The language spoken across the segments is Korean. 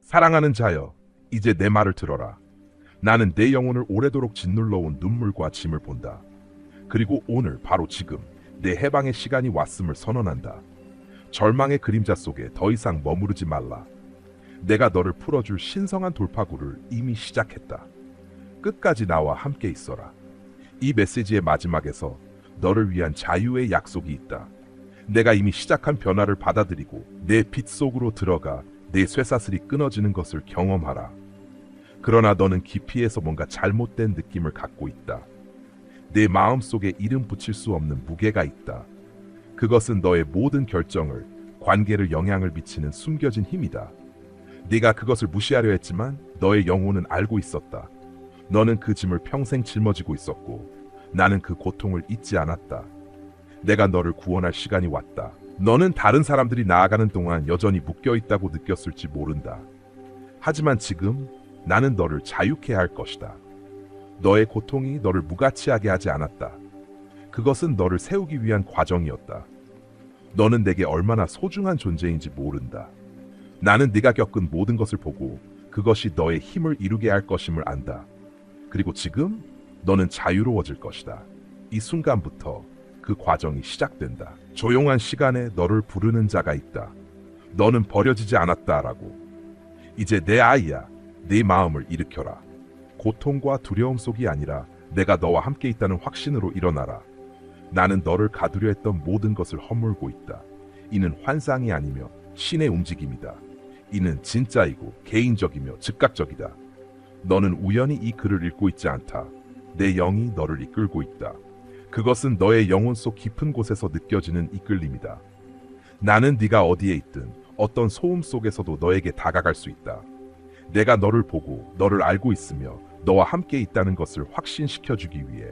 사랑하는 자여, 이제 내 말을 들어라. 나는 내 영혼을 오래도록 짓눌러온 눈물과 짐을 본다. 그리고 오늘 바로 지금 내 해방의 시간이 왔음을 선언한다. 절망의 그림자 속에 더 이상 머무르지 말라. 내가 너를 풀어줄 신성한 돌파구를 이미 시작했다. 끝까지 나와 함께 있어라. 이 메시지의 마지막에서 너를 위한 자유의 약속이 있다. 내가 이미 시작한 변화를 받아들이고 내 빛 속으로 들어가 내 쇠사슬이 끊어지는 것을 경험하라. 그러나 너는 깊이에서 뭔가 잘못된 느낌을 갖고 있다. 내 마음 속에 이름 붙일 수 없는 무게가 있다. 그것은 너의 모든 결정을, 관계를 영향을 미치는 숨겨진 힘이다. 네가 그것을 무시하려 했지만 너의 영혼은 알고 있었다. 너는 그 짐을 평생 짊어지고 있었고 나는 그 고통을 잊지 않았다. 내가 너를 구원할 시간이 왔다. 너는 다른 사람들이 나아가는 동안 여전히 묶여있다고 느꼈을지 모른다. 하지만 지금 나는 너를 자유케 할 것이다. 너의 고통이 너를 무가치하게 하지 않았다. 그것은 너를 세우기 위한 과정이었다. 너는 내게 얼마나 소중한 존재인지 모른다. 나는 네가 겪은 모든 것을 보고 그것이 너의 힘을 이루게 할 것임을 안다. 그리고 지금 너는 자유로워질 것이다. 이 순간부터 그 과정이 시작된다. 조용한 시간에 너를 부르는 자가 있다. 너는 버려지지 않았다라고. 이제 내 아이야. 네 마음을 일으켜라. 고통과 두려움 속이 아니라 내가 너와 함께 있다는 확신으로 일어나라. 나는 너를 가두려 했던 모든 것을 허물고 있다. 이는 환상이 아니며 신의 움직임이다. 이는 진짜이고 개인적이며 즉각적이다. 너는 우연히 이 글을 읽고 있지 않다. 내 영이 너를 이끌고 있다. 그것은 너의 영혼 속 깊은 곳에서 느껴지는 이끌림이다. 나는 네가 어디에 있든 어떤 소음 속에서도 너에게 다가갈 수 있다. 내가 너를 보고 너를 알고 있으며 너와 함께 있다는 것을 확신시켜주기 위해.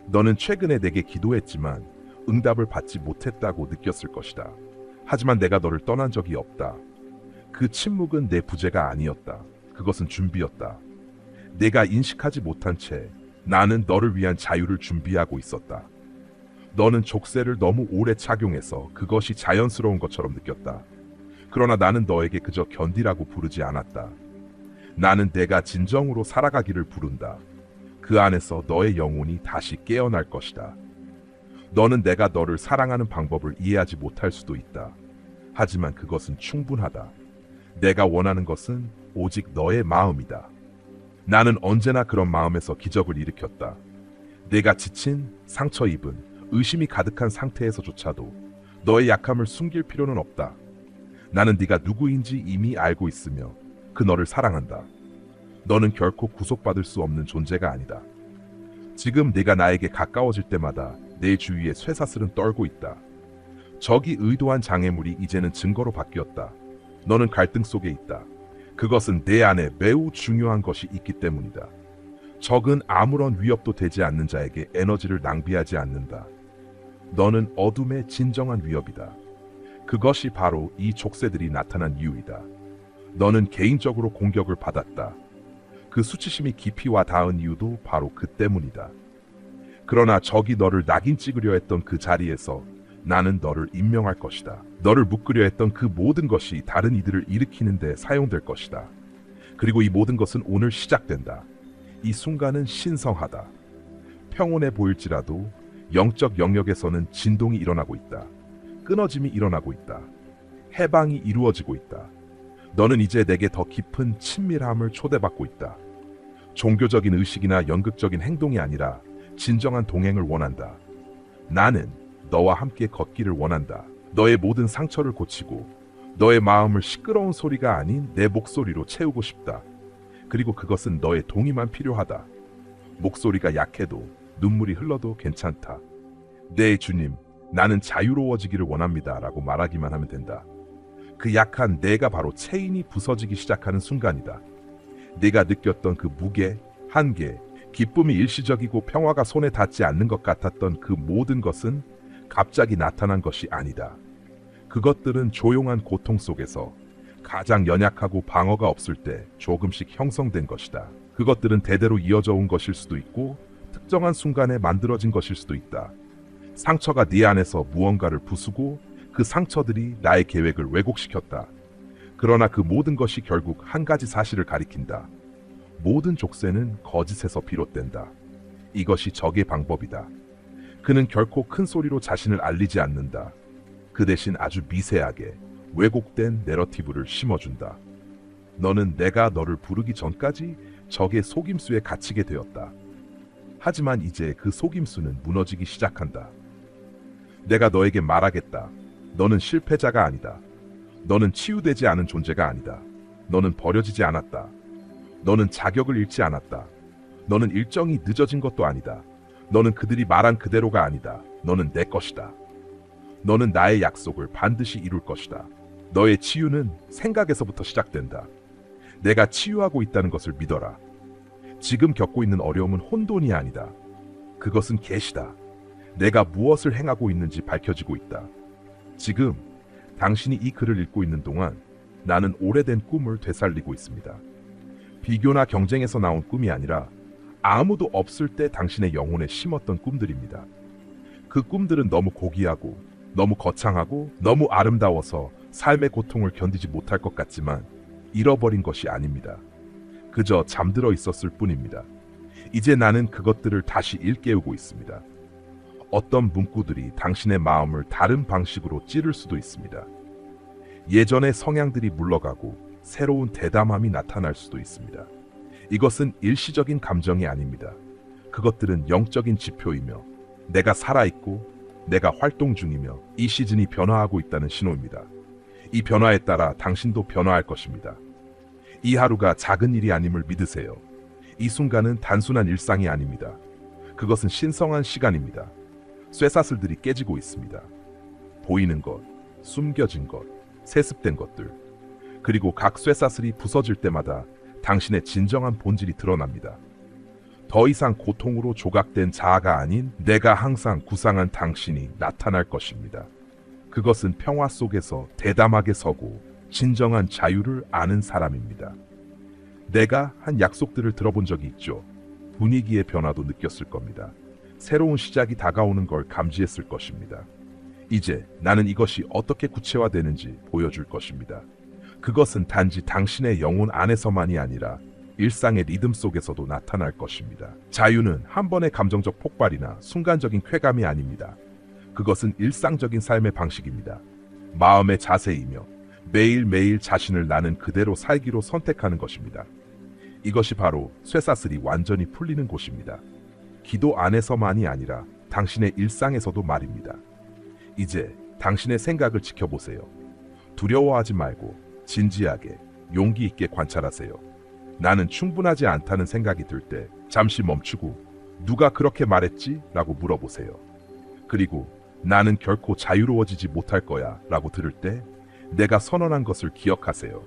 너는 최근에 내게 기도했지만 응답을 받지 못했다고 느꼈을 것이다. 하지만 내가 너를 떠난 적이 없다. 그 침묵은 내 부재가 아니었다. 그것은 준비였다. 내가 인식하지 못한 채 나는 너를 위한 자유를 준비하고 있었다. 너는 족쇄를 너무 오래 착용해서 그것이 자연스러운 것처럼 느꼈다. 그러나 나는 너에게 그저 견디라고 부르지 않았다. 나는 내가 진정으로 살아가기를 부른다. 그 안에서 너의 영혼이 다시 깨어날 것이다. 너는 내가 너를 사랑하는 방법을 이해하지 못할 수도 있다. 하지만 그것은 충분하다. 내가 원하는 것은 오직 너의 마음이다. 나는 언제나 그런 마음에서 기적을 일으켰다. 내가 지친, 상처 입은, 의심이 가득한 상태에서조차도 너의 약함을 숨길 필요는 없다. 나는 네가 누구인지 이미 알고 있으며 그 너를 사랑한다. 너는 결코 구속받을 수 없는 존재가 아니다. 지금 네가 나에게 가까워질 때마다 내 주위에 쇠사슬은 떨고 있다. 적이 의도한 장애물이 이제는 증거로 바뀌었다. 너는 갈등 속에 있다. 그것은 내 안에 매우 중요한 것이 있기 때문이다. 적은 아무런 위협도 되지 않는 자에게 에너지를 낭비하지 않는다. 너는 어둠의 진정한 위협이다. 그것이 바로 이 족쇄들이 나타난 이유이다. 너는 개인적으로 공격을 받았다. 그 수치심이 깊이와 닿은 이유도 바로 그 때문이다. 그러나 적이 너를 낙인 찍으려 했던 그 자리에서 나는 너를 임명할 것이다. 너를 묶으려 했던 그 모든 것이 다른 이들을 일으키는 데 사용될 것이다. 그리고 이 모든 것은 오늘 시작된다. 이 순간은 신성하다. 평온해 보일지라도 영적 영역에서는 진동이 일어나고 있다. 끊어짐이 일어나고 있다. 해방이 이루어지고 있다. 너는 이제 내게 더 깊은 친밀함을 초대받고 있다. 종교적인 의식이나 연극적인 행동이 아니라 진정한 동행을 원한다. 나는 너와 함께 걷기를 원한다. 너의 모든 상처를 고치고 너의 마음을 시끄러운 소리가 아닌 내 목소리로 채우고 싶다. 그리고 그것은 너의 동의만 필요하다. 목소리가 약해도 눈물이 흘러도 괜찮다. 네, 주님, 나는 자유로워지기를 원합니다. 라고 말하기만 하면 된다. 그 약한 내가 바로 체인이 부서지기 시작하는 순간이다. 네가 느꼈던 그 무게, 한계, 기쁨이 일시적이고 평화가 손에 닿지 않는 것 같았던 그 모든 것은 갑자기 나타난 것이 아니다. 그것들은 조용한 고통 속에서 가장 연약하고 방어가 없을 때 조금씩 형성된 것이다. 그것들은 대대로 이어져 온 것일 수도 있고 특정한 순간에 만들어진 것일 수도 있다. 상처가 네 안에서 무언가를 부수고 그 상처들이 나의 계획을 왜곡시켰다. 그러나 그 모든 것이 결국 한 가지 사실을 가리킨다. 모든 족쇄는 거짓에서 비롯된다. 이것이 적의 방법이다. 그는 결코 큰 소리로 자신을 알리지 않는다. 그 대신 아주 미세하게 왜곡된 내러티브를 심어준다. 너는 내가 너를 부르기 전까지 적의 속임수에 갇히게 되었다. 하지만 이제 그 속임수는 무너지기 시작한다. 내가 너에게 말하겠다. 너는 실패자가 아니다. 너는 치유되지 않은 존재가 아니다. 너는 버려지지 않았다. 너는 자격을 잃지 않았다. 너는 일정이 늦어진 것도 아니다. 너는 그들이 말한 그대로가 아니다. 너는 내 것이다. 너는 나의 약속을 반드시 이룰 것이다. 너의 치유는 생각에서부터 시작된다. 내가 치유하고 있다는 것을 믿어라. 지금 겪고 있는 어려움은 혼돈이 아니다. 그것은 계시다. 내가 무엇을 행하고 있는지 밝혀지고 있다. 지금 당신이 이 글을 읽고 있는 동안 나는 오래된 꿈을 되살리고 있습니다. 비교나 경쟁에서 나온 꿈이 아니라 아무도 없을 때 당신의 영혼에 심었던 꿈들입니다. 그 꿈들은 너무 고귀하고 너무 거창하고 너무 아름다워서 삶의 고통을 견디지 못할 것 같지만 잃어버린 것이 아닙니다. 그저 잠들어 있었을 뿐입니다. 이제 나는 그것들을 다시 일깨우고 있습니다. 어떤 문구들이 당신의 마음을 다른 방식으로 찌를 수도 있습니다. 예전의 성향들이 물러가고 새로운 대담함이 나타날 수도 있습니다. 이것은 일시적인 감정이 아닙니다. 그것들은 영적인 지표이며 내가 살아있고 내가 활동 중이며 이 시즌이 변화하고 있다는 신호입니다. 이 변화에 따라 당신도 변화할 것입니다. 이 하루가 작은 일이 아님을 믿으세요. 이 순간은 단순한 일상이 아닙니다. 그것은 신성한 시간입니다. 쇠사슬들이 깨지고 있습니다. 보이는 것, 숨겨진 것, 세습된 것들, 그리고 각 쇠사슬이 부서질 때마다 당신의 진정한 본질이 드러납니다. 더 이상 고통으로 조각된 자아가 아닌 내가 항상 구상한 당신이 나타날 것입니다. 그것은 평화 속에서 대담하게 서고 진정한 자유를 아는 사람입니다. 내가 한 약속들을 들어본 적이 있죠. 분위기의 변화도 느꼈을 겁니다. 새로운 시작이 다가오는 걸 감지했을 것입니다. 이제 나는 이것이 어떻게 구체화되는지 보여줄 것입니다. 그것은 단지 당신의 영혼 안에서만이 아니라 일상의 리듬 속에서도 나타날 것입니다. 자유는 한 번의 감정적 폭발이나 순간적인 쾌감이 아닙니다. 그것은 일상적인 삶의 방식입니다. 마음의 자세이며 매일매일 자신을 나는 그대로 살기로 선택하는 것입니다. 이것이 바로 쇠사슬이 완전히 풀리는 곳입니다. 기도 안에서만이 아니라 당신의 일상에서도 말입니다. 이제 당신의 생각을 지켜보세요. 두려워하지 말고 진지하게 용기 있게 관찰하세요. 나는 충분하지 않다는 생각이 들 때 잠시 멈추고 누가 그렇게 말했지? 라고 물어보세요. 그리고 나는 결코 자유로워지지 못할 거야 라고 들을 때 내가 선언한 것을 기억하세요.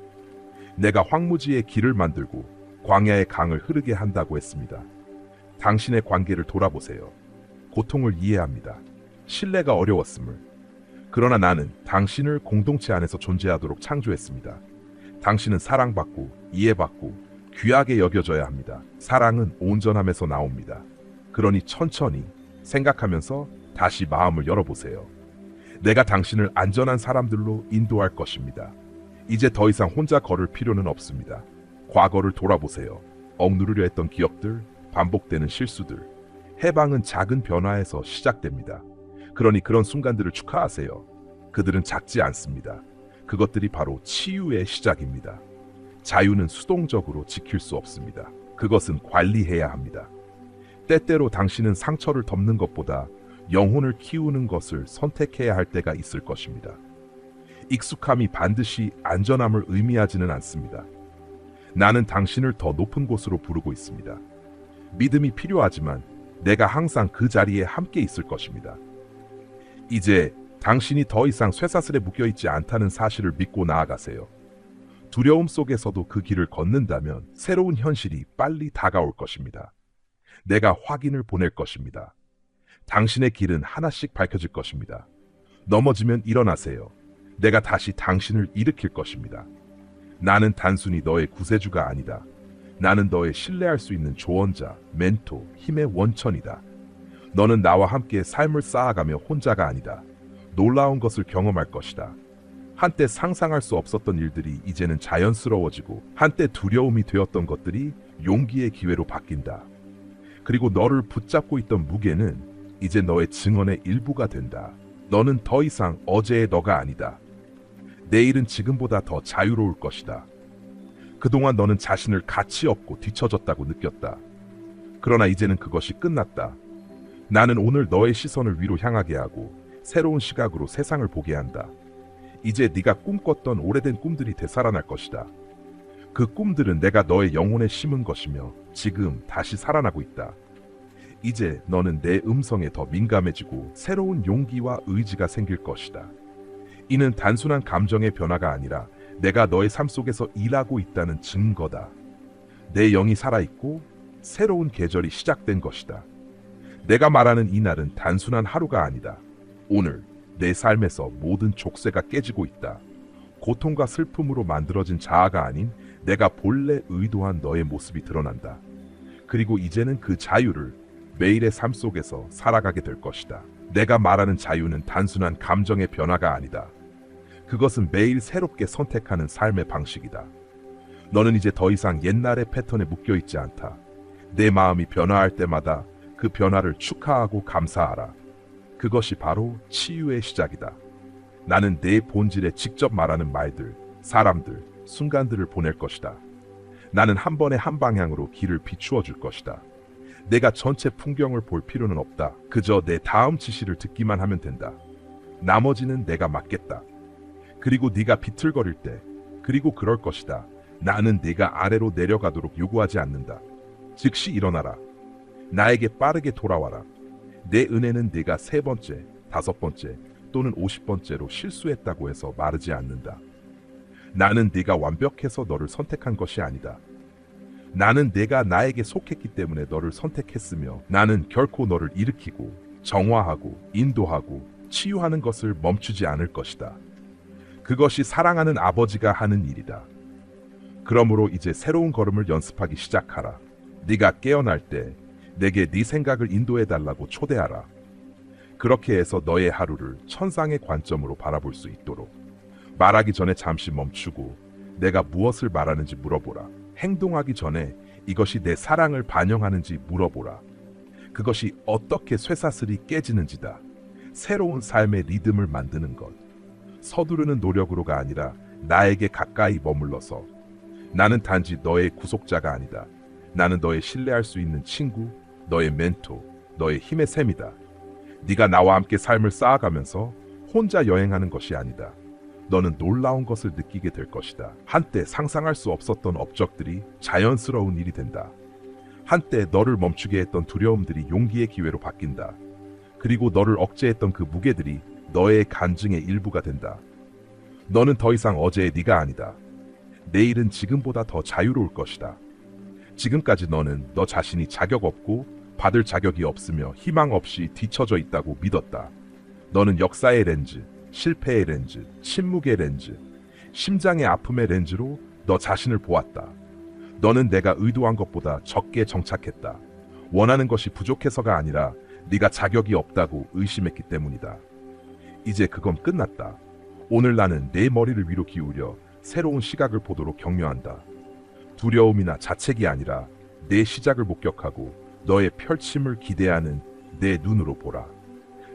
내가 황무지의 길을 만들고 광야의 강을 흐르게 한다고 했습니다. 당신의 관계를 돌아보세요. 고통을 이해합니다. 신뢰가 어려웠음을. 그러나 나는 당신을 공동체 안에서 존재하도록 창조했습니다. 당신은 사랑받고 이해받고 귀하게 여겨져야 합니다. 사랑은 온전함에서 나옵니다. 그러니 천천히 생각하면서 다시 마음을 열어보세요. 내가 당신을 안전한 사람들로 인도할 것입니다. 이제 더 이상 혼자 걸을 필요는 없습니다. 과거를 돌아보세요. 억누르려 했던 기억들, 반복되는 실수들. 해방은 작은 변화에서 시작됩니다. 그러니 그런 순간들을 축하하세요. 그들은 작지 않습니다. 그것들이 바로 치유의 시작입니다. 자유는 수동적으로 지킬 수 없습니다. 그것은 관리해야 합니다. 때때로 당신은 상처를 덮는 것보다 영혼을 키우는 것을 선택해야 할 때가 있을 것입니다. 익숙함이 반드시 안전함을 의미하지는 않습니다. 나는 당신을 더 높은 곳으로 부르고 있습니다. 믿음이 필요하지만 내가 항상 그 자리에 함께 있을 것입니다. 이제 당신이 더 이상 쇠사슬에 묶여있지 않다는 사실을 믿고 나아가세요. 두려움 속에서도 그 길을 걷는다면 새로운 현실이 빨리 다가올 것입니다. 내가 확인을 보낼 것입니다. 당신의 길은 하나씩 밝혀질 것입니다. 넘어지면 일어나세요. 내가 다시 당신을 일으킬 것입니다. 나는 단순히 너의 구세주가 아니다. 나는 너의 신뢰할 수 있는 조언자, 멘토, 힘의 원천이다. 너는 나와 함께 삶을 쌓아가며 혼자가 아니다. 놀라운 것을 경험할 것이다. 한때 상상할 수 없었던 일들이 이제는 자연스러워지고 한때 두려움이 되었던 것들이 용기의 기회로 바뀐다. 그리고 너를 붙잡고 있던 무게는 이제 너의 증언의 일부가 된다. 너는 더 이상 어제의 너가 아니다. 내일은 지금보다 더 자유로울 것이다. 그동안 너는 자신을 가치 없고 뒤처졌다고 느꼈다. 그러나 이제는 그것이 끝났다. 나는 오늘 너의 시선을 위로 향하게 하고 새로운 시각으로 세상을 보게 한다. 이제 네가 꿈꿨던 오래된 꿈들이 되살아날 것이다. 그 꿈들은 내가 너의 영혼에 심은 것이며 지금 다시 살아나고 있다. 이제 너는 내 음성에 더 민감해지고 새로운 용기와 의지가 생길 것이다. 이는 단순한 감정의 변화가 아니라 내가 너의 삶 속에서 일하고 있다는 증거다. 내 영이 살아있고 새로운 계절이 시작된 것이다. 내가 말하는 이 날은 단순한 하루가 아니다. 오늘 내 삶에서 모든 족쇄가 깨지고 있다. 고통과 슬픔으로 만들어진 자아가 아닌 내가 본래 의도한 너의 모습이 드러난다. 그리고 이제는 그 자유를 매일의 삶 속에서 살아가게 될 것이다. 내가 말하는 자유는 단순한 감정의 변화가 아니다. 그것은 매일 새롭게 선택하는 삶의 방식이다. 너는 이제 더 이상 옛날의 패턴에 묶여있지 않다. 내 마음이 변화할 때마다 그 변화를 축하하고 감사하라. 그것이 바로 치유의 시작이다. 나는 내 본질에 직접 말하는 말들, 사람들, 순간들을 보낼 것이다. 나는 한 번에 한 방향으로 길을 비추어 줄 것이다. 내가 전체 풍경을 볼 필요는 없다. 그저 내 다음 지시를 듣기만 하면 된다. 나머지는 내가 맡겠다. 그리고 네가 비틀거릴 때, 그리고 그럴 것이다. 나는 네가 아래로 내려가도록 요구하지 않는다. 즉시 일어나라. 나에게 빠르게 돌아와라. 내 은혜는 네가 3번째, 5번째 또는 50번째로 실수했다고 해서 마르지 않는다. 나는 네가 완벽해서 너를 선택한 것이 아니다. 나는 내가 나에게 속했기 때문에 너를 선택했으며 나는 결코 너를 일으키고 정화하고 인도하고 치유하는 것을 멈추지 않을 것이다. 그것이 사랑하는 아버지가 하는 일이다. 그러므로 이제 새로운 걸음을 연습하기 시작하라. 네가 깨어날 때 내게 네 생각을 인도해달라고 초대하라. 그렇게 해서 너의 하루를 천상의 관점으로 바라볼 수 있도록 말하기 전에 잠시 멈추고 내가 무엇을 말하는지 물어보라. 행동하기 전에 이것이 내 사랑을 반영하는지 물어보라. 그것이 어떻게 쇠사슬이 깨지는지다. 새로운 삶의 리듬을 만드는 것. 서두르는 노력으로가 아니라 나에게 가까이 머물러서 나는 단지 너의 구속자가 아니다. 나는 너의 신뢰할 수 있는 친구, 너의 멘토, 너의 힘의 샘이다. 네가 나와 함께 삶을 쌓아가면서 혼자 여행하는 것이 아니다. 너는 놀라운 것을 느끼게 될 것이다. 한때 상상할 수 없었던 업적들이 자연스러운 일이 된다. 한때 너를 멈추게 했던 두려움들이 용기의 기회로 바뀐다. 그리고 너를 억제했던 그 무게들이 너의 간증의 일부가 된다. 너는 더 이상 어제의 네가 아니다. 내일은 지금보다 더 자유로울 것이다. 지금까지 너는 너 자신이 자격 없고 받을 자격이 없으며 희망 없이 뒤처져 있다고 믿었다. 너는 역사의 렌즈, 실패의 렌즈, 침묵의 렌즈, 심장의 아픔의 렌즈로 너 자신을 보았다. 너는 내가 의도한 것보다 적게 정착했다. 원하는 것이 부족해서가 아니라 네가 자격이 없다고 의심했기 때문이다. 이제 그건 끝났다. 오늘 나는 내 머리를 위로 기울여 새로운 시각을 보도록 격려한다. 두려움이나 자책이 아니라 내 시작을 목격하고 너의 펼침을 기대하는 내 눈으로 보라.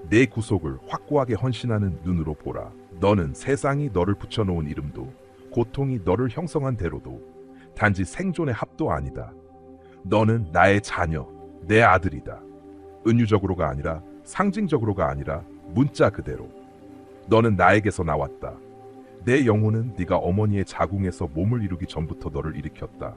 내 구속을 확고하게 헌신하는 눈으로 보라. 너는 세상이 너를 붙여놓은 이름도 고통이 너를 형성한 대로도 단지 생존의 합도 아니다. 너는 나의 자녀, 내 아들이다. 은유적으로가 아니라 상징적으로가 아니라 문자 그대로. 너는 나에게서 나왔다. 내 영혼은 네가 어머니의 자궁에서 몸을 이루기 전부터 너를 일으켰다.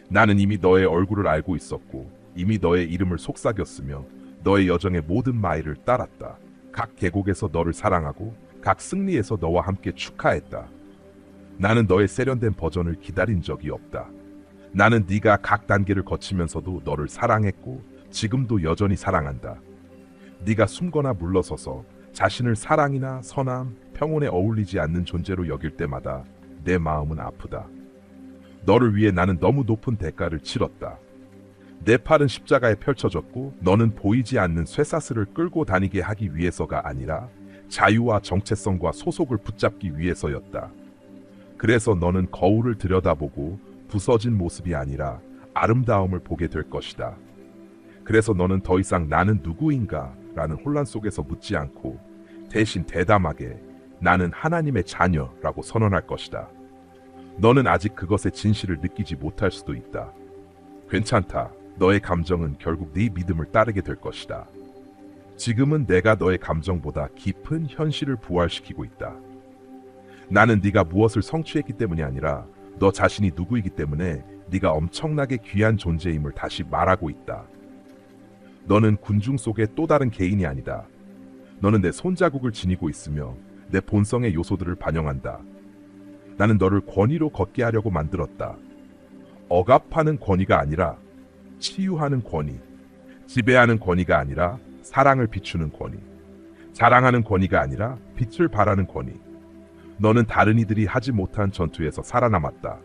나는 이미 너의 얼굴을 알고 있었고 이미 너의 이름을 속삭였으며 너의 여정의 모든 마일을 따랐다. 각 계곡에서 너를 사랑하고 각 승리에서 너와 함께 축하했다. 나는 너의 세련된 버전을 기다린 적이 없다. 나는 네가 각 단계를 거치면서도 너를 사랑했고 지금도 여전히 사랑한다. 네가 숨거나 물러서서 자신을 사랑이나 선함, 평온에 어울리지 않는 존재로 여길 때마다 내 마음은 아프다. 너를 위해 나는 너무 높은 대가를 치렀다. 내 팔은 십자가에 펼쳐졌고 너는 보이지 않는 쇠사슬을 끌고 다니게 하기 위해서가 아니라 자유와 정체성과 소속을 붙잡기 위해서였다. 그래서 너는 거울을 들여다보고 부서진 모습이 아니라 아름다움을 보게 될 것이다. 그래서 너는 더 이상 나는 누구인가 라는 혼란 속에서 묻지 않고 대신 대담하게 나는 하나님의 자녀라고 선언할 것이다. 너는 아직 그것의 진실을 느끼지 못할 수도 있다. 괜찮다. 너의 감정은 결국 네 믿음을 따르게 될 것이다. 지금은 내가 너의 감정보다 깊은 현실을 부활시키고 있다. 나는 네가 무엇을 성취했기 때문이 아니라 너 자신이 누구이기 때문에 네가 엄청나게 귀한 존재임을 다시 말하고 있다. 너는 군중 속의 또 다른 개인이 아니다. 너는 내 손자국을 지니고 있으며 내 본성의 요소들을 반영한다. 나는 너를 권위로 걷게 하려고 만들었다. 억압하는 권위가 아니라 치유하는 권위, 지배하는 권위가 아니라 사랑을 비추는 권위, 자랑하는 권위가 아니라 빛을 발하는 권위. 너는 다른 이들이 하지 못한 전투에서 살아남았다.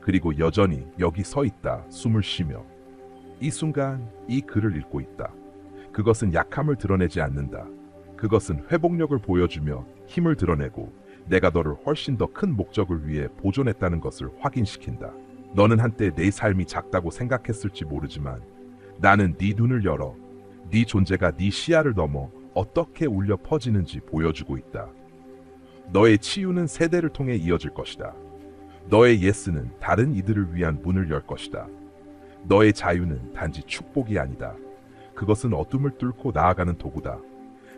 그리고 여전히 여기 서 있다. 숨을 쉬며. 이 순간 이 글을 읽고 있다. 그것은 약함을 드러내지 않는다. 그것은 회복력을 보여주며 힘을 드러내고 내가 너를 훨씬 더 큰 목적을 위해 보존했다는 것을 확인시킨다. 너는 한때 내 삶이 작다고 생각했을지 모르지만 나는 네 눈을 열어 네 존재가 네 시야를 넘어 어떻게 울려 퍼지는지 보여주고 있다. 너의 치유는 세대를 통해 이어질 것이다. 너의 예스는 다른 이들을 위한 문을 열 것이다. 너의 자유는 단지 축복이 아니다. 그것은 어둠을 뚫고 나아가는 도구다.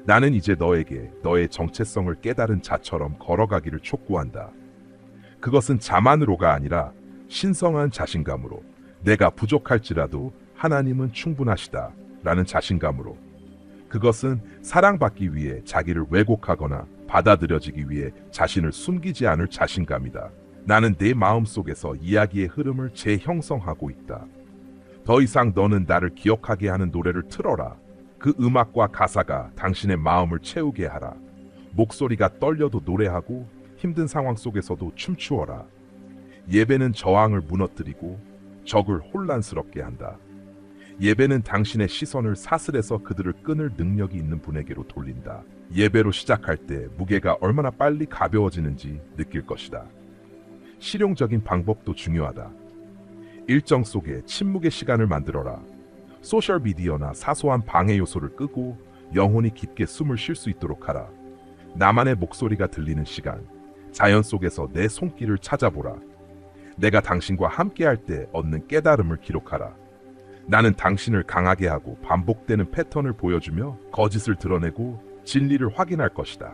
나는 이제 너에게 너의 정체성을 깨달은 자처럼 걸어가기를 촉구한다. 그것은 자만으로가 아니라 신성한 자신감으로, 내가 부족할지라도 하나님은 충분하시다 라는 자신감으로. 그것은 사랑받기 위해 자기를 왜곡하거나 받아들여지기 위해 자신을 숨기지 않을 자신감이다. 나는 내 마음속에서 이야기의 흐름을 재형성하고 있다. 더 이상 너는 나를 기억하게 하는 노래를 틀어라. 그 음악과 가사가 당신의 마음을 채우게 하라. 목소리가 떨려도 노래하고 힘든 상황 속에서도 춤추어라. 예배는 저항을 무너뜨리고 적을 혼란스럽게 한다. 예배는 당신의 시선을 사슬에서 그들을 끊을 능력이 있는 분에게로 돌린다. 예배로 시작할 때 무게가 얼마나 빨리 가벼워지는지 느낄 것이다. 실용적인 방법도 중요하다. 일정 속에 침묵의 시간을 만들어라. 소셜미디어나 사소한 방해 요소를 끄고 영혼이 깊게 숨을 쉴 수 있도록 하라. 나만의 목소리가 들리는 시간, 자연 속에서 내 손길을 찾아보라. 내가 당신과 함께할 때 얻는 깨달음을 기록하라. 나는 당신을 강하게 하고 반복되는 패턴을 보여주며 거짓을 드러내고 진리를 확인할 것이다.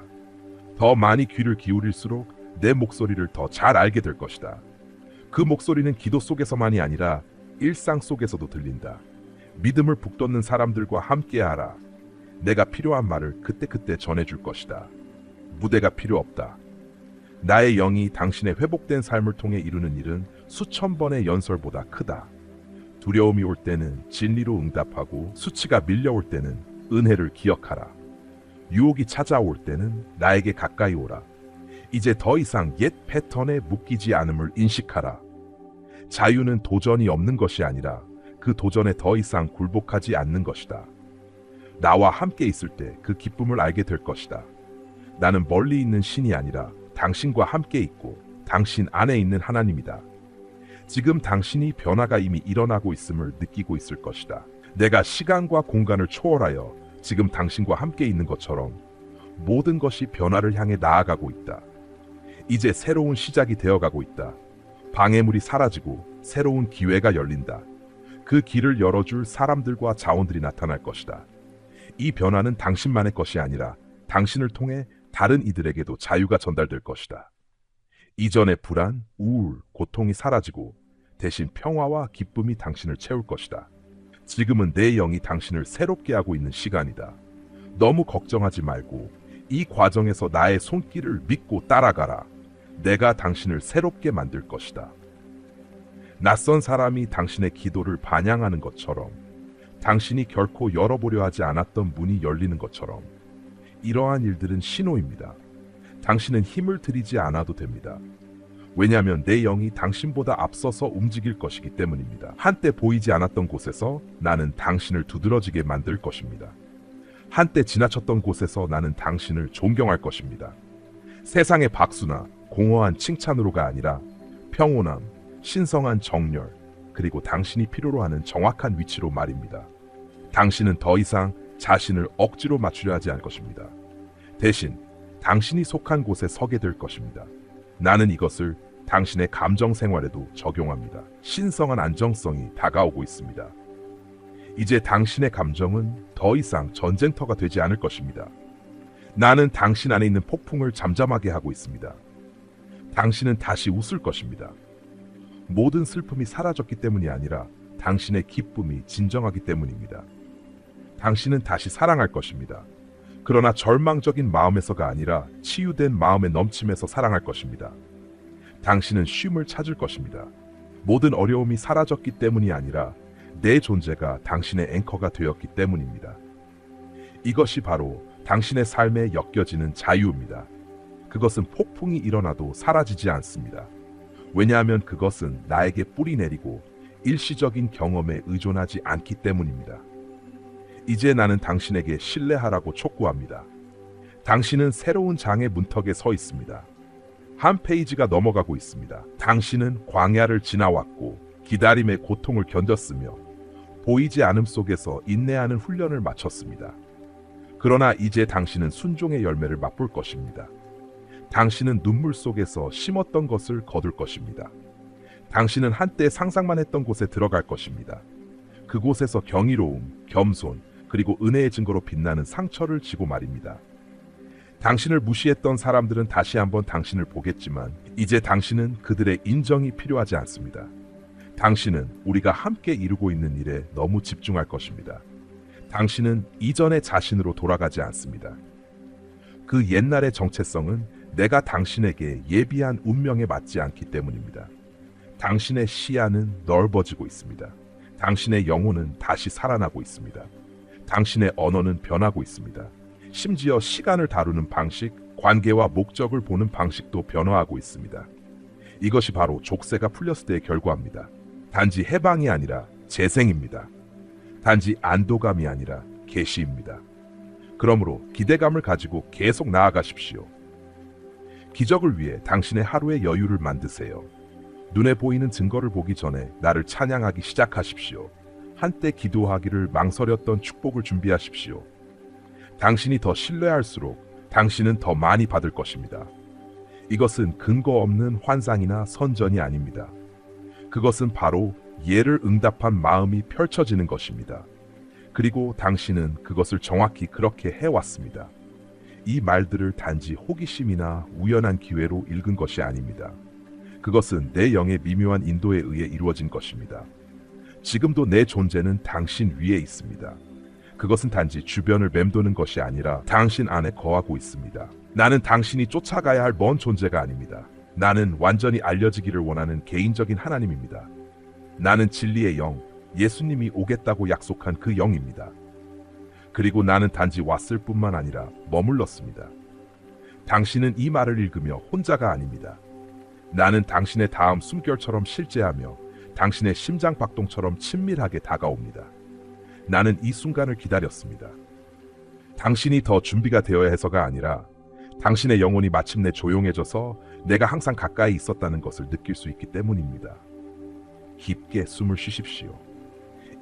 더 많이 귀를 기울일수록 내 목소리를 더 잘 알게 될 것이다. 그 목소리는 기도 속에서만이 아니라 일상 속에서도 들린다. 믿음을 북돋는 사람들과 함께하라. 내가 필요한 말을 그때그때 전해줄 것이다. 무대가 필요 없다. 나의 영이 당신의 회복된 삶을 통해 이루는 일은 수천 번의 연설보다 크다. 두려움이 올 때는 진리로 응답하고 수치가 밀려올 때는 은혜를 기억하라. 유혹이 찾아올 때는 나에게 가까이 오라. 이제 더 이상 옛 패턴에 묶이지 않음을 인식하라. 자유는 도전이 없는 것이 아니라 그 도전에 더 이상 굴복하지 않는 것이다. 나와 함께 있을 때 그 기쁨을 알게 될 것이다. 나는 멀리 있는 신이 아니라 당신과 함께 있고 당신 안에 있는 하나님이다. 지금 당신이 변화가 이미 일어나고 있음을 느끼고 있을 것이다. 내가 시간과 공간을 초월하여 지금 당신과 함께 있는 것처럼 모든 것이 변화를 향해 나아가고 있다. 이제 새로운 시작이 되어가고 있다. 방해물이 사라지고 새로운 기회가 열린다. 그 길을 열어줄 사람들과 자원들이 나타날 것이다. 이 변화는 당신만의 것이 아니라 당신을 통해 다른 이들에게도 자유가 전달될 것이다. 이전의 불안, 우울, 고통이 사라지고 대신 평화와 기쁨이 당신을 채울 것이다. 지금은 내 영이 당신을 새롭게 하고 있는 시간이다. 너무 걱정하지 말고 이 과정에서 나의 손길을 믿고 따라가라. 내가 당신을 새롭게 만들 것이다. 낯선 사람이 당신의 기도를 반영하는 것처럼, 당신이 결코 열어보려 하지 않았던 문이 열리는 것처럼, 이러한 일들은 신호입니다. 당신은 힘을 들이지 않아도 됩니다. 왜냐하면 내 영이 당신보다 앞서서 움직일 것이기 때문입니다. 한때 보이지 않았던 곳에서 나는 당신을 두드러지게 만들 것입니다. 한때 지나쳤던 곳에서 나는 당신을 존경할 것입니다. 세상의 박수나 공허한 칭찬으로가 아니라 평온함, 신성한 정열, 그리고 당신이 필요로 하는 정확한 위치로 말입니다. 당신은 더 이상 자신을 억지로 맞추려 하지 않을 것입니다. 대신 당신이 속한 곳에 서게 될 것입니다. 나는 이것을 당신의 감정 생활에도 적용합니다. 신성한 안정성이 다가오고 있습니다. 이제 당신의 감정은 더 이상 전쟁터가 되지 않을 것입니다. 나는 당신 안에 있는 폭풍을 잠잠하게 하고 있습니다. 당신은 다시 웃을 것입니다. 모든 슬픔이 사라졌기 때문이 아니라 당신의 기쁨이 진정하기 때문입니다. 당신은 다시 사랑할 것입니다. 그러나 절망적인 마음에서가 아니라 치유된 마음의 넘침에서 사랑할 것입니다. 당신은 쉼을 찾을 것입니다. 모든 어려움이 사라졌기 때문이 아니라 내 존재가 당신의 앵커가 되었기 때문입니다. 이것이 바로 당신의 삶에 엮여지는 자유입니다. 그것은 폭풍이 일어나도 사라지지 않습니다. 왜냐하면 그것은 나에게 뿌리 내리고 일시적인 경험에 의존하지 않기 때문입니다. 이제 나는 당신에게 신뢰하라고 촉구합니다. 당신은 새로운 장의 문턱에 서 있습니다. 한 페이지가 넘어가고 있습니다. 당신은 광야를 지나왔고 기다림의 고통을 견뎠으며 보이지 않음 속에서 인내하는 훈련을 마쳤습니다. 그러나 이제 당신은 순종의 열매를 맛볼 것입니다. 당신은 눈물 속에서 심었던 것을 거둘 것입니다. 당신은 한때 상상만 했던 곳에 들어갈 것입니다. 그곳에서 경이로움, 겸손, 그리고 은혜의 증거로 빛나는 상처를 지고 말입니다. 당신을 무시했던 사람들은 다시 한번 당신을 보겠지만 이제 당신은 그들의 인정이 필요하지 않습니다. 당신은 우리가 함께 이루고 있는 일에 너무 집중할 것입니다. 당신은 이전의 자신으로 돌아가지 않습니다. 그 옛날의 정체성은 내가 당신에게 예비한 운명에 맞지 않기 때문입니다. 당신의 시야는 넓어지고 있습니다. 당신의 영혼은 다시 살아나고 있습니다. 당신의 언어는 변하고 있습니다. 심지어 시간을 다루는 방식, 관계와 목적을 보는 방식도 변화하고 있습니다. 이것이 바로 족쇄가 풀렸을 때의 결과입니다. 단지 해방이 아니라 재생입니다. 단지 안도감이 아니라 계시입니다. 그러므로 기대감을 가지고 계속 나아가십시오. 기적을 위해 당신의 하루의 여유를 만드세요. 눈에 보이는 증거를 보기 전에 나를 찬양하기 시작하십시오. 한때 기도하기를 망설였던 축복을 준비하십시오. 당신이 더 신뢰할수록 당신은 더 많이 받을 것입니다. 이것은 근거 없는 환상이나 선전이 아닙니다. 그것은 바로 예를 응답한 마음이 펼쳐지는 것입니다. 그리고 당신은 그것을 정확히 그렇게 해왔습니다. 이 말들을 단지 호기심이나 우연한 기회로 읽은 것이 아닙니다. 그것은 내 영의 미묘한 인도에 의해 이루어진 것입니다. 지금도 내 존재는 당신 위에 있습니다. 그것은 단지 주변을 맴도는 것이 아니라 당신 안에 거하고 있습니다. 나는 당신이 쫓아가야 할 먼 존재가 아닙니다. 나는 완전히 알려지기를 원하는 개인적인 하나님입니다. 나는 진리의 영, 예수님이 오겠다고 약속한 그 영입니다. 그리고 나는 단지 왔을 뿐만 아니라 머물렀습니다. 당신은 이 말을 읽으며 혼자가 아닙니다. 나는 당신의 다음 숨결처럼 실제하며 당신의 심장 박동처럼 친밀하게 다가옵니다. 나는 이 순간을 기다렸습니다. 당신이 더 준비가 되어야 해서가 아니라 당신의 영혼이 마침내 조용해져서 내가 항상 가까이 있었다는 것을 느낄 수 있기 때문입니다. 깊게 숨을 쉬십시오.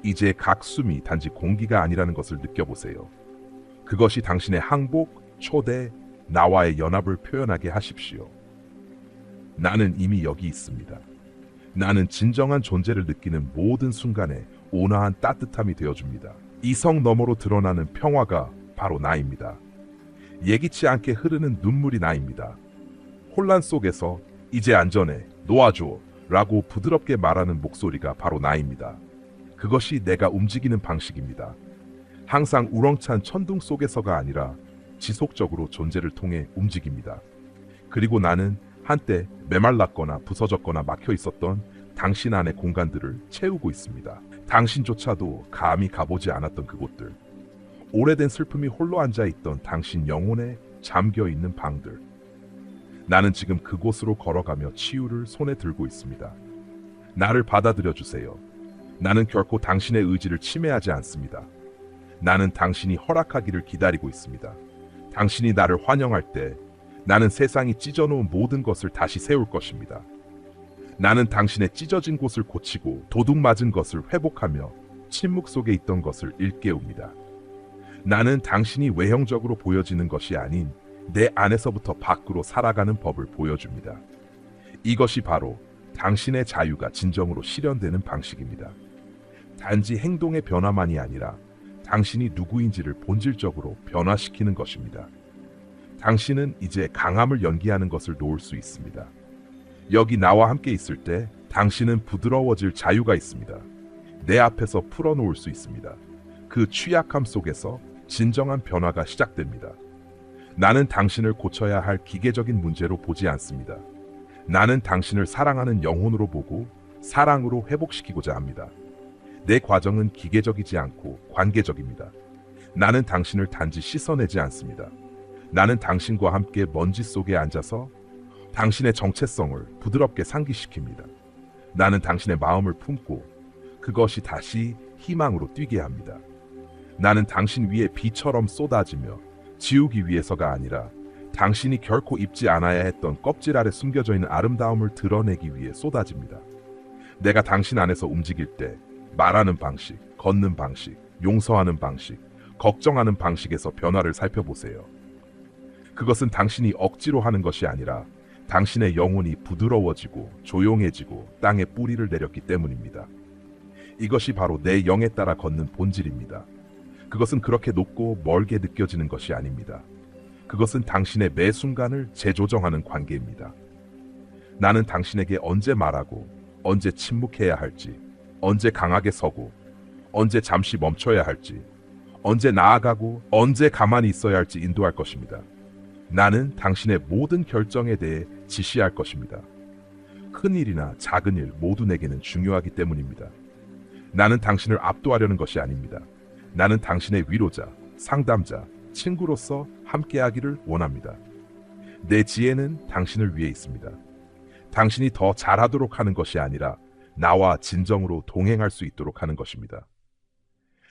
이제 각 숨이 단지 공기가 아니라는 것을 느껴보세요. 그것이 당신의 항복, 초대, 나와의 연합을 표현하게 하십시오. 나는 이미 여기 있습니다. 나는 진정한 존재를 느끼는 모든 순간에 온화한 따뜻함이 되어줍니다. 이성 너머로 드러나는 평화가 바로 나입니다. 예기치 않게 흐르는 눈물이 나입니다. 혼란 속에서 이제 안전해, 놓아줘 라고 부드럽게 말하는 목소리가 바로 나입니다. 그것이 내가 움직이는 방식입니다. 항상 우렁찬 천둥 속에서가 아니라 지속적으로 존재를 통해 움직입니다. 그리고 나는 한때 메말랐거나 부서졌거나 막혀 있었던 당신 안의 공간들을 채우고 있습니다. 당신조차도 감히 가보지 않았던 그곳들. 오래된 슬픔이 홀로 앉아있던 당신 영혼에 잠겨있는 방들. 나는 지금 그곳으로 걸어가며 치유를 손에 들고 있습니다. 나를 받아들여 주세요. 나는 결코 당신의 의지를 침해하지 않습니다. 나는 당신이 허락하기를 기다리고 있습니다. 당신이 나를 환영할 때 나는 세상이 찢어놓은 모든 것을 다시 세울 것입니다. 나는 당신의 찢어진 곳을 고치고 도둑 맞은 것을 회복하며 침묵 속에 있던 것을 일깨웁니다. 나는 당신이 외형적으로 보여지는 것이 아닌 내 안에서부터 밖으로 살아가는 법을 보여줍니다. 이것이 바로 당신의 자유가 진정으로 실현되는 방식입니다. 단지 행동의 변화만이 아니라 당신이 누구인지를 본질적으로 변화시키는 것입니다. 당신은 이제 강함을 연기하는 것을 놓을 수 있습니다. 여기 나와 함께 있을 때 당신은 부드러워질 자유가 있습니다. 내 앞에서 풀어놓을 수 있습니다. 그 취약함 속에서 진정한 변화가 시작됩니다. 나는 당신을 고쳐야 할 기계적인 문제로 보지 않습니다. 나는 당신을 사랑하는 영혼으로 보고 사랑으로 회복시키고자 합니다. 내 과정은 기계적이지 않고 관계적입니다. 나는 당신을 단지 씻어내지 않습니다. 나는 당신과 함께 먼지 속에 앉아서 당신의 정체성을 부드럽게 상기시킵니다. 나는 당신의 마음을 품고 그것이 다시 희망으로 뛰게 합니다. 나는 당신 위에 비처럼 쏟아지며 지우기 위해서가 아니라 당신이 결코 입지 않아야 했던 껍질 아래 숨겨져 있는 아름다움을 드러내기 위해 쏟아집니다. 내가 당신 안에서 움직일 때 말하는 방식, 걷는 방식, 용서하는 방식, 걱정하는 방식에서 변화를 살펴보세요. 그것은 당신이 억지로 하는 것이 아니라 당신의 영혼이 부드러워지고 조용해지고 땅에 뿌리를 내렸기 때문입니다. 이것이 바로 내 영에 따라 걷는 본질입니다. 그것은 그렇게 높고 멀게 느껴지는 것이 아닙니다. 그것은 당신의 매 순간을 재조정하는 관계입니다. 나는 당신에게 언제 말하고 언제 침묵해야 할지, 언제 강하게 서고 언제 잠시 멈춰야 할지, 언제 나아가고 언제 가만히 있어야 할지 인도할 것입니다. 나는 당신의 모든 결정에 대해 지시할 것입니다. 큰 일이나 작은 일 모두 내게는 중요하기 때문입니다. 나는 당신을 압도하려는 것이 아닙니다. 나는 당신의 위로자, 상담자, 친구로서 함께하기를 원합니다. 내 지혜는 당신을 위해 있습니다. 당신이 더 잘하도록 하는 것이 아니라 나와 진정으로 동행할 수 있도록 하는 것입니다.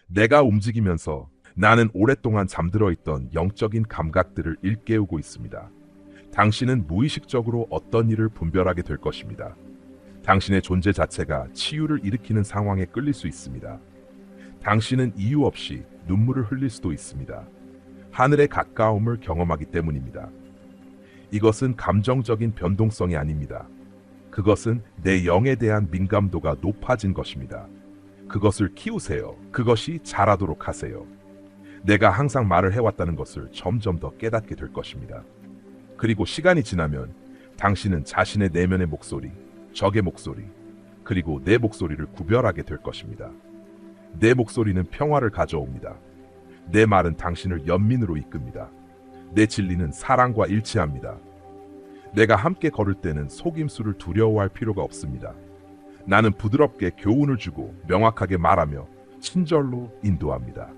내가 움직이면서 나는 오랫동안 잠들어 있던 영적인 감각들을 일깨우고 있습니다. 당신은 무의식적으로 어떤 일을 분별하게 될 것입니다. 당신의 존재 자체가 치유를 일으키는 상황에 끌릴 수 있습니다. 당신은 이유 없이 눈물을 흘릴 수도 있습니다. 하늘의 가까움을 경험하기 때문입니다. 이것은 감정적인 변동성이 아닙니다. 그것은 내 영에 대한 민감도가 높아진 것입니다. 그것을 키우세요. 그것이 자라도록 하세요. 내가 항상 말을 해왔다는 것을 점점 더 깨닫게 될 것입니다. 그리고 시간이 지나면 당신은 자신의 내면의 목소리, 적의 목소리, 그리고 내 목소리를 구별하게 될 것입니다. 내 목소리는 평화를 가져옵니다. 내 말은 당신을 연민으로 이끕니다. 내 진리는 사랑과 일치합니다. 내가 함께 걸을 때는 속임수를 두려워할 필요가 없습니다. 나는 부드럽게 교훈을 주고 명확하게 말하며 친절로 인도합니다.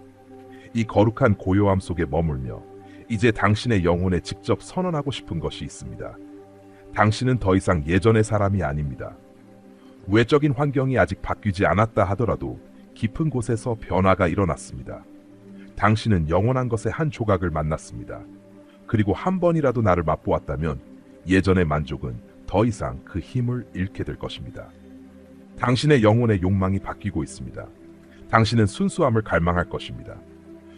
이 거룩한 고요함 속에 머물며 이제 당신의 영혼에 직접 선언하고 싶은 것이 있습니다. 당신은 더 이상 예전의 사람이 아닙니다. 외적인 환경이 아직 바뀌지 않았다 하더라도 깊은 곳에서 변화가 일어났습니다. 당신은 영원한 것의 한 조각을 만났습니다. 그리고 한 번이라도 나를 맛보았다면 예전의 만족은 더 이상 그 힘을 잃게 될 것입니다. 당신의 영혼의 욕망이 바뀌고 있습니다. 당신은 순수함을 갈망할 것입니다.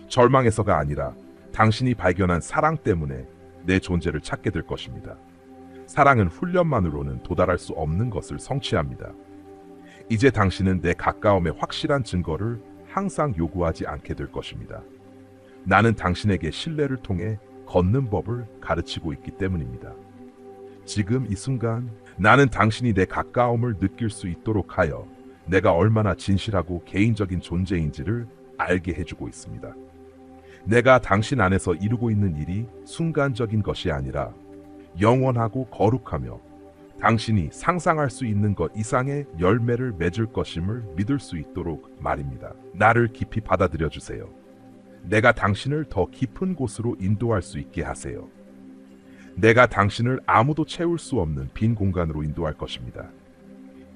절망에서가 아니라 당신이 발견한 사랑 때문에 내 존재를 찾게 될 것입니다. 사랑은 훈련만으로는 도달할 수 없는 것을 성취합니다. 이제 당신은 내 가까움의 확실한 증거를 항상 요구하지 않게 될 것입니다. 나는 당신에게 신뢰를 통해 걷는 법을 가르치고 있기 때문입니다. 지금 이 순간 나는 당신이 내 가까움을 느낄 수 있도록 하여 내가 얼마나 진실하고 개인적인 존재인지를 알게 해주고 있습니다. 내가 당신 안에서 이루고 있는 일이 순간적인 것이 아니라 영원하고 거룩하며 당신이 상상할 수 있는 것 이상의 열매를 맺을 것임을 믿을 수 있도록 말입니다. 나를 깊이 받아들여 주세요. 내가 당신을 더 깊은 곳으로 인도할 수 있게 하세요. 내가 당신을 아무도 채울 수 없는 빈 공간으로 인도할 것입니다.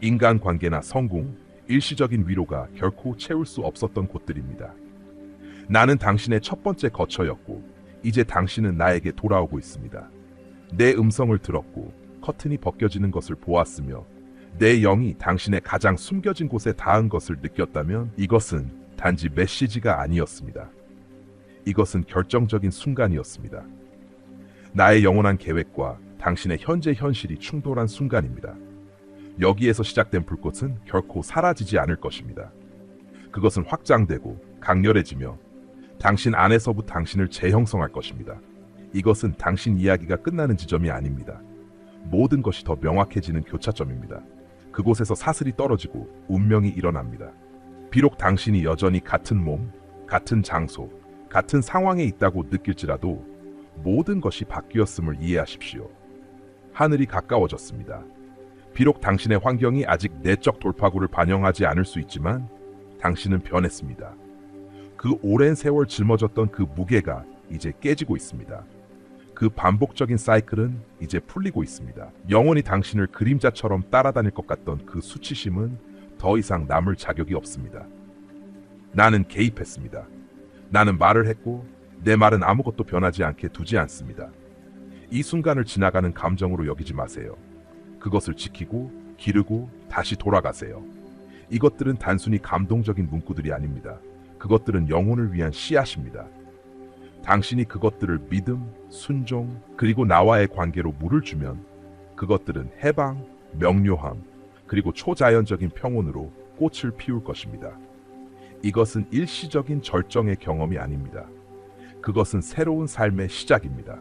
인간관계나 성공, 일시적인 위로가 결코 채울 수 없었던 곳들입니다. 나는 당신의 첫 번째 거처였고 이제 당신은 나에게 돌아오고 있습니다. 내 음성을 들었고 커튼이 벗겨지는 것을 보았으며 내 영이 당신의 가장 숨겨진 곳에 닿은 것을 느꼈다면 이것은 단지 메시지가 아니었습니다. 이것은 결정적인 순간이었습니다. 나의 영원한 계획과 당신의 현재 현실이 충돌한 순간입니다. 여기에서 시작된 불꽃은 결코 사라지지 않을 것입니다. 그것은 확장되고 강렬해지며 당신 안에서부터 당신을 재형성할 것입니다. 이것은 당신 이야기가 끝나는 지점이 아닙니다. 모든 것이 더 명확해지는 교차점입니다. 그곳에서 사슬이 떨어지고 운명이 일어납니다. 비록 당신이 여전히 같은 몸, 같은 장소, 같은 상황에 있다고 느낄지라도 모든 것이 바뀌었음을 이해하십시오. 하늘이 가까워졌습니다. 비록 당신의 환경이 아직 내적 돌파구를 반영하지 않을 수 있지만 당신은 변했습니다. 그 오랜 세월 짊어졌던 그 무게가 이제 깨지고 있습니다. 그 반복적인 사이클은 이제 풀리고 있습니다. 영원히 당신을 그림자처럼 따라다닐 것 같던 그 수치심은 더 이상 남을 자격이 없습니다. 나는 개입했습니다. 나는 말을 했고 내 말은 아무것도 변하지 않게 두지 않습니다. 이 순간을 지나가는 감정으로 여기지 마세요. 그것을 지키고 기르고 다시 돌아가세요. 이것들은 단순히 감동적인 문구들이 아닙니다. 그것들은 영혼을 위한 씨앗입니다. 당신이 그것들을 믿음, 순종, 그리고 나와의 관계로 물을 주면 그것들은 해방, 명료함, 그리고 초자연적인 평온으로 꽃을 피울 것입니다. 이것은 일시적인 절정의 경험이 아닙니다. 그것은 새로운 삶의 시작입니다.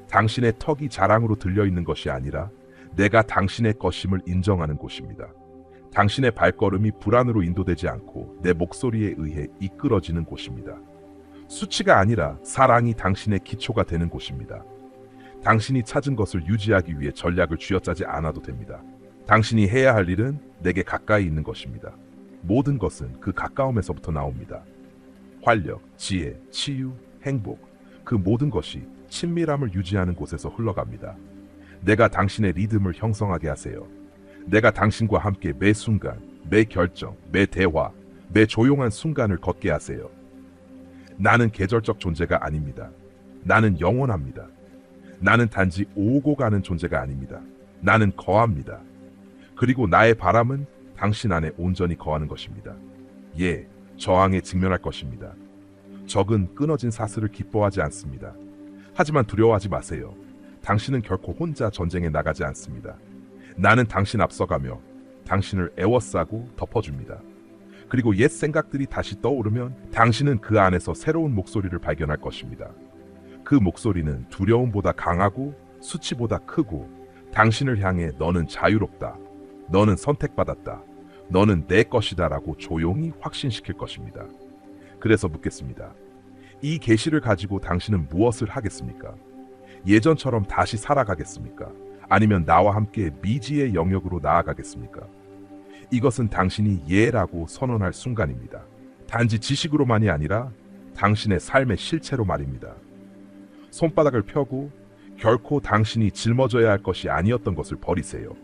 당신의 턱이 자랑으로 들려있는 것이 아니라 내가 당신의 것임을 인정하는 곳입니다. 당신의 발걸음이 불안으로 인도되지 않고 내 목소리에 의해 이끌어지는 곳입니다. 수치가 아니라 사랑이 당신의 기초가 되는 곳입니다. 당신이 찾은 것을 유지하기 위해 전략을 쥐어짜지 않아도 됩니다. 당신이 해야 할 일은 내게 가까이 있는 것입니다. 모든 것은 그 가까움에서부터 나옵니다. 활력, 지혜, 치유, 행복, 그 모든 것이 친밀함을 유지하는 곳에서 흘러갑니다. 내가 당신의 리듬을 형성하게 하세요. 내가 당신과 함께 매 순간, 매 결정, 매 대화, 매 조용한 순간을 걷게 하세요. 나는 계절적 존재가 아닙니다. 나는 영원합니다. 나는 단지 오고 가는 존재가 아닙니다. 나는 거합니다. 그리고 나의 바람은 당신 안에 온전히 거하는 것입니다. 예, 저항에 직면할 것입니다. 적은 끊어진 사슬을 기뻐하지 않습니다. 하지만 두려워하지 마세요. 당신은 결코 혼자 전쟁에 나가지 않습니다. 나는 당신 앞서가며 당신을 애워싸고 덮어줍니다. 그리고 옛 생각들이 다시 떠오르면 당신은 그 안에서 새로운 목소리를 발견할 것입니다. 그 목소리는 두려움보다 강하고 수치보다 크고 당신을 향해 너는 자유롭다. 너는 선택받았다. 너는 내 것이다 라고 조용히 확신시킬 것입니다. 그래서 묻겠습니다. 이 계시를 가지고 당신은 무엇을 하겠습니까? 예전처럼 다시 살아가겠습니까? 아니면 나와 함께 미지의 영역으로 나아가겠습니까? 이것은 당신이 예라고 선언할 순간입니다. 단지 지식으로만이 아니라 당신의 삶의 실체로 말입니다. 손바닥을 펴고 결코 당신이 짊어져야 할 것이 아니었던 것을 버리세요.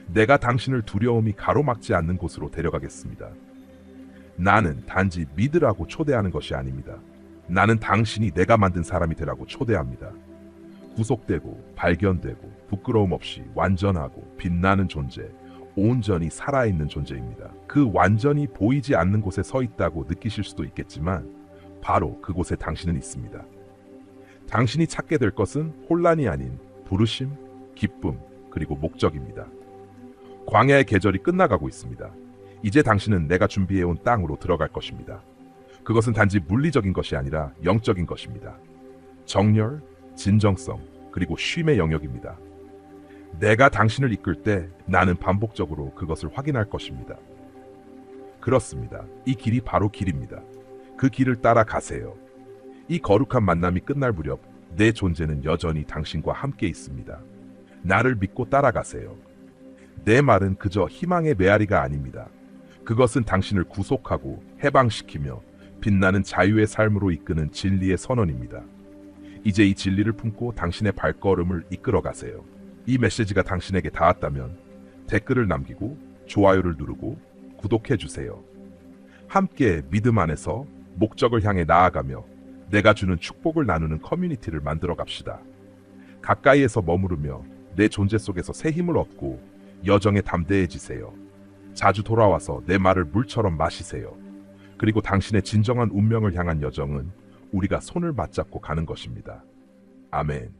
내가 당신을 두려움이 가로막지 않는 곳으로 데려가겠습니다. 나는 단지 믿으라고 초대하는 것이 아닙니다. 나는 당신이 내가 만든 사람이 되라고 초대합니다. 구속되고 발견되고 부끄러움 없이 완전하고 빛나는 존재, 온전히 살아있는 존재입니다. 그 완전히 보이지 않는 곳에 서 있다고 느끼실 수도 있겠지만 바로 그곳에 당신은 있습니다. 당신이 찾게 될 것은 혼란이 아닌 부르심, 기쁨, 그리고 목적입니다. 광야의 계절이 끝나가고 있습니다. 이제 당신은 내가 준비해온 땅으로 들어갈 것입니다. 그것은 단지 물리적인 것이 아니라 영적인 것입니다. 정열, 진정성, 그리고 쉼의 영역입니다. 내가 당신을 이끌 때 나는 반복적으로 그것을 확인할 것입니다. 그렇습니다. 이 길이 바로 길입니다. 그 길을 따라 가세요. 이 거룩한 만남이 끝날 무렵 내 존재는 여전히 당신과 함께 있습니다. 나를 믿고 따라가세요. 내 말은 그저 희망의 메아리가 아닙니다. 그것은 당신을 구속하고 해방시키며 빛나는 자유의 삶으로 이끄는 진리의 선언입니다. 이제 이 진리를 품고 당신의 발걸음을 이끌어 가세요. 이 메시지가 당신에게 닿았다면 댓글을 남기고 좋아요를 누르고 구독해 주세요. 함께 믿음 안에서 목적을 향해 나아가며 내가 주는 축복을 나누는 커뮤니티를 만들어 갑시다. 가까이에서 머무르며 내 존재 속에서 새 힘을 얻고 여정에 담대해지세요. 자주 돌아와서 내 말을 물처럼 마시세요. 그리고 당신의 진정한 운명을 향한 여정은 우리가 손을 맞잡고 가는 것입니다. 아멘.